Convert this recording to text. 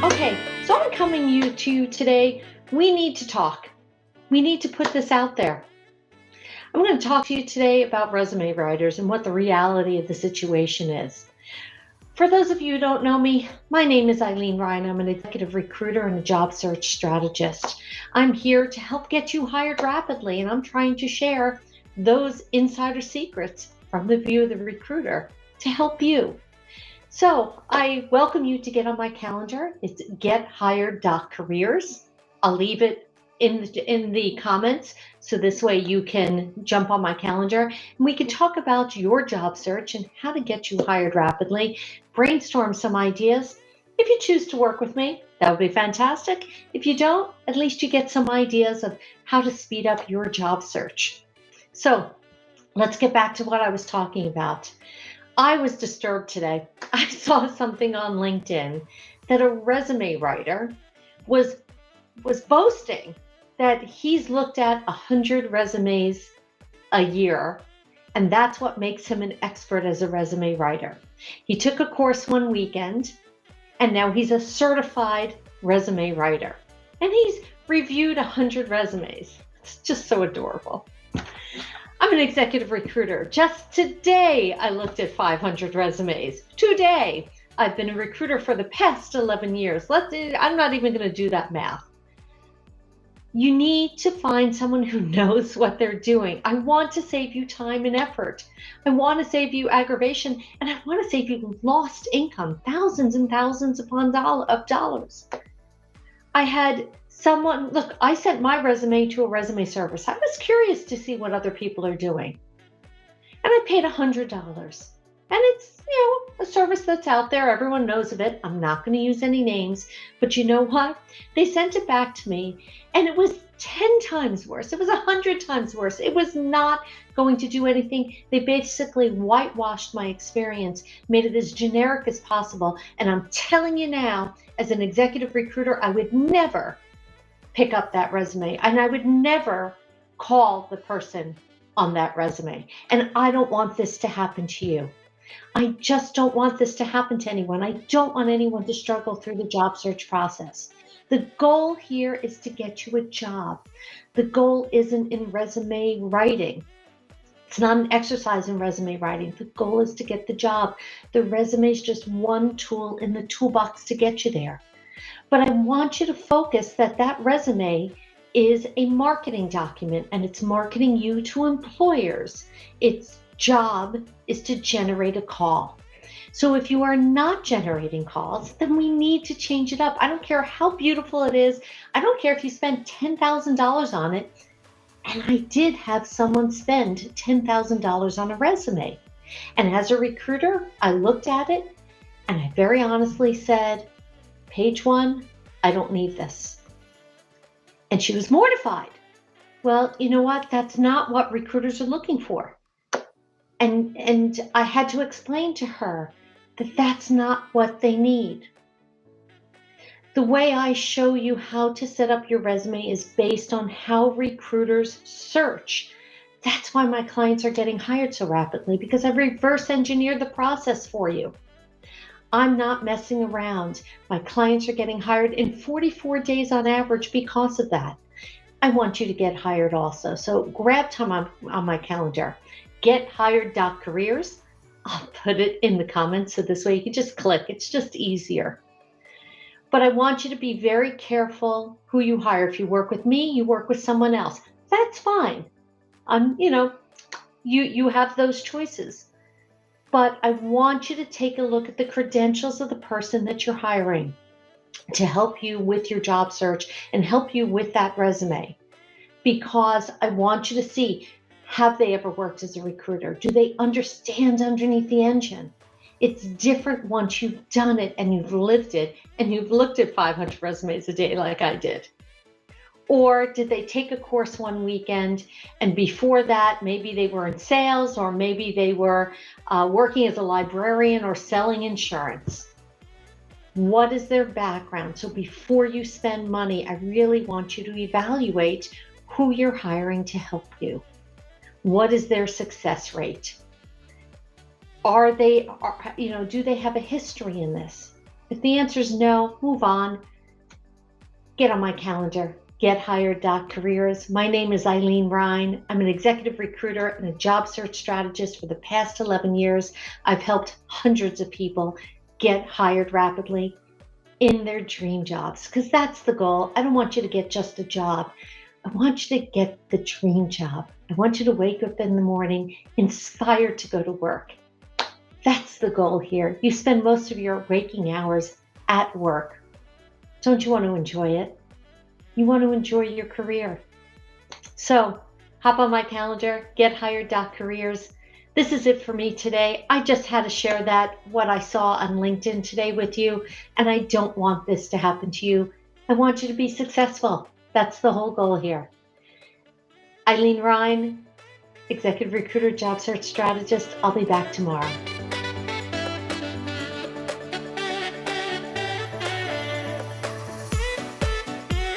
Okay, so I'm coming to you today. We need to talk. We need to put this out there. I'm going to talk to you today about resume writers and what the reality of the situation is. For those of you who don't know me, my name is Ilene Rein. I'm an executive recruiter and a job search strategist. I'm here to help get you hired rapidly, and I'm trying to share those insider secrets from the view of the recruiter to help you. So I welcome you to get on my calendar. It's gethired.careers. I'll leave it in the comments, so this way you can jump on my calendar and we can talk about your job search and how to get you hired rapidly, brainstorm some ideas. If you choose to work with me, that would be fantastic. If you don't, at least you get some ideas of how to speed up your job search. So let's get back to what I was talking about. I was disturbed today. I saw something on LinkedIn that a resume writer was boasting that he's looked at 100 resumes a year, and that's what makes him an expert as a resume writer. He took a course one weekend, and now he's a certified resume writer, and he's reviewed 100 resumes. It's just so adorable. I'm an executive recruiter. Just today, I looked at 500 resumes. Today, I've been a recruiter for the past 11 years. I'm not even going to do that math. You need to find someone who knows what they're doing. I want to save you time and effort. I want to save you aggravation, and I want to save you lost income, thousands and thousands of dollars. I had someone, look, I sent my resume to a resume service. I was curious to see what other people are doing. And I paid $100. And it's, a service that's out there. Everyone knows of it. I'm not going to use any names. But you know what? They sent it back to me, and it was 10 times worse. It was 100 times worse. It was not going to do anything. They basically whitewashed my experience, made it as generic as possible. And I'm telling you now, as an executive recruiter, I would never pick up that resume, and I would never call the person on that resume. And I don't want this to happen to you. I just don't want this to happen to anyone. I don't want anyone to struggle through the job search process. The goal here is to get you a job. The goal isn't in resume writing. It's not an exercise in resume writing. The goal is to get the job. The resume is just one tool in the toolbox to get you there. But I want you to focus that resume is a marketing document, and it's marketing you to employers. Its job is to generate a call. So if you are not generating calls, then we need to change it up. I don't care how beautiful it is. I don't care if you spend $10,000 on it. And I did have someone spend $10,000 on a resume. And as a recruiter, I looked at it and I very honestly said, page one, I don't need this. And she was mortified. Well, you know what? That's not what recruiters are looking for. And I had to explain to her that that's not what they need. The way I show you how to set up your resume is based on how recruiters search. That's why my clients are getting hired so rapidly, because I reverse engineered the process for you. I'm not messing around. My clients are getting hired in 44 days on average because of that. I want you to get hired also. So grab time on my calendar. Gethired.careers. I'll put it in the comments so this way you can just click. It's just easier. But I want you to be very careful who you hire. If you work with me, you work with someone else. That's fine. You have those choices. But I want you to take a look at the credentials of the person that you're hiring to help you with your job search and help you with that resume. Because I want you to see, have they ever worked as a recruiter? Do they understand underneath the engine? It's different once you've done it and you've lived it and you've looked at 500 resumes a day like I did. Or did they take a course one weekend and before that, maybe they were in sales or maybe they were working as a librarian or selling insurance? What is their background? So before you spend money, I really want you to evaluate who you're hiring to help you. What is their success rate? Do they have a history in this? If the answer is no, move on. Get on my calendar, gethired.careers. My name is Ilene Rein. I'm an executive recruiter and a job search strategist for the past 11 years. I've helped hundreds of people get hired rapidly in their dream jobs, because that's the goal. I don't want you to get just a job. I want you to get the dream job. I want you to wake up in the morning inspired to go to work. That's the goal here. You spend most of your waking hours at work. Don't you want to enjoy it? You want to enjoy your career. So hop on my calendar, gethired.careers. This is it for me today. I just had to share what I saw on LinkedIn today with you, and I don't want this to happen to you. I want you to be successful. That's the whole goal here. Ilene Rein, executive recruiter, job search strategist. I'll be back tomorrow.